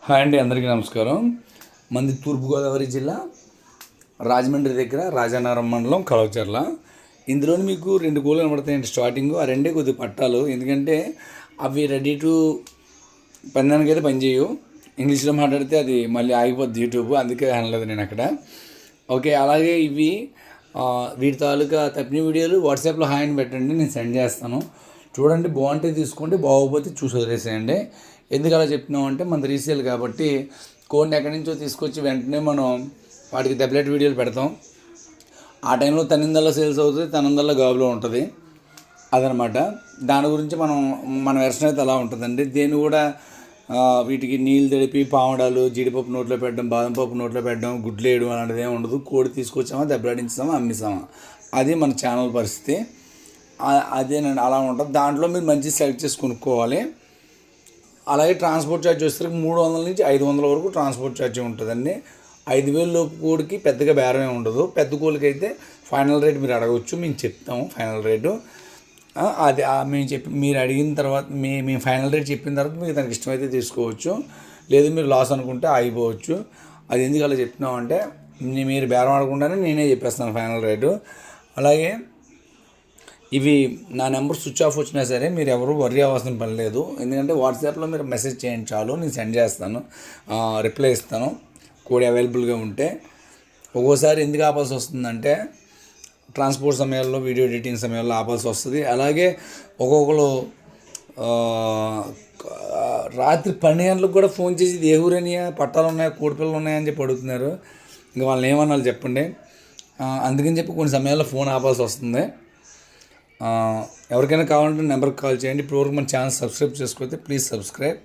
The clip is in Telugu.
హాయ్ అండి, అందరికీ నమస్కారం. మంది తూర్పుగోదావరి జిల్లా రాజమండ్రి దగ్గర రాజానగరం మండలం కలవచర్ల. ఇందులోని మీకు 2 కోళ్ళు కనబడతాయండి. స్టార్టింగ్ ఆ రెండే కొద్దిగా పట్టాలు, ఎందుకంటే అవి రెడీ టు పందానికైతే పనిచేయవు. ఇంగ్లీష్లో మాట్లాడితే అది మళ్ళీ ఆగిపోద్ది యూట్యూబ్, అందుకే అనలేదు నేను అక్కడ. ఓకే, అలాగే ఇవి వీటి తాలూకా తప్పిన వీడియోలు వాట్సాప్లో హాయ్ అని పెట్టండి, నేను సెండ్ చేస్తాను. చూడండి, బాగుంటే తీసుకోండి, బాగోకపోతే చూసి వదిలేసేయండి. ఎందుకు అలా చెప్తున్నాం అంటే మనది రీసేల్ కాబట్టి కోడిని ఎక్కడి నుంచో తీసుకొచ్చి వెంటనే మనం వాటికి దెబ్బలెట్ వీడియోలు పెడతాం. ఆ టైంలో తనిందల్లా సేల్స్ అవుతుంది, తనందల్లా గాబులో ఉంటుంది. అదనమాట. దాని గురించి మన వెర్షన్ అయితే అలా ఉంటుందండి. దేన్ని కూడా వీటికి నీళ్ళు తడిపి పావడాలు, జీడిపప్పు నోట్లో పెట్టడం, బాదం పప్పు నోట్లో పెట్టడం, గుడ్లు వేయడం అలాంటిది ఏమి ఉండదు. కోడి తీసుకొచ్చామా, దెబ్బలాడించామా, అమ్మేసామా, అది మన ఛానల్ పరిస్థితి. అదేనండి, అలా ఉంటుంది. దాంట్లో మీరు మంచి సెలెక్ట్ చేసి కొనుక్కోవాలి. అలాగే ట్రాన్స్పోర్ట్ ఛార్జ్ వచ్చేసరికి 300 నుంచి 500 వరకు ట్రాన్స్పోర్ట్ ఛార్జ్ ఉంటుందండి. 5,000 లోపు కోడికి పెద్దగా బేరమే ఉండదు. పెద్ద కోడికి అయితే ఫైనల్ రేట్ మీరు అడగవచ్చు, మేము చెప్తాము ఫైనల్ రేటు. అది మీరు అడిగిన తర్వాత మేము ఫైనల్ రేట్ చెప్పిన తర్వాత మీకు దానికి ఇష్టమైతే తీసుకోవచ్చు, లేదు మీరు లాస్ అనుకుంటే ఆగిపోవచ్చు. అది ఎందుకు అలా చెప్తున్నామంటే మీరు బేరం ఆడకుండానే నేనే చెప్పేస్తాను ఫైనల్ రేటు. అలాగే ఇవి నా నెంబర్ స్విచ్ ఆఫ్ వచ్చినా సరే మీరు ఎవరు వర్రీ అవ్వాల్సిన పని లేదు, ఎందుకంటే వాట్సాప్లో మీరు మెసేజ్ చేయండి చాలు, నేను సెండ్ చేస్తాను, రిప్లై ఇస్తాను కోడి అవైలబుల్గా ఉంటే. ఒక్కోసారి ఎందుకు ఆపాల్సి వస్తుందంటే ట్రాన్స్పోర్ట్ సమయాల్లో, వీడియో ఎడిటింగ్ సమయాల్లో ఆపాల్సి వస్తుంది. అలాగే ఒక్కొక్కరు రాత్రి 12 గంటలకు కూడా ఫోన్ చేసి ఏ ఊరనియా, పట్టాలు ఉన్నాయా, కోడి పిల్లలు ఉన్నాయా అని చెప్పి అడుగుతున్నారు. ఇంకా వాళ్ళని ఏమన్నా చెప్పండి. అందుకని చెప్పి కొన్ని సమయాల్లో ఫోన్ ఆపాల్సి వస్తుంది. ఎవరికైనా కావాలంటే నెంబర్కి కాల్ చేయండి. ఇప్పటివరకు మన ఛానల్ సబ్స్క్రైబ్ చేసుకోతే ప్లీజ్ సబ్స్క్రైబ్.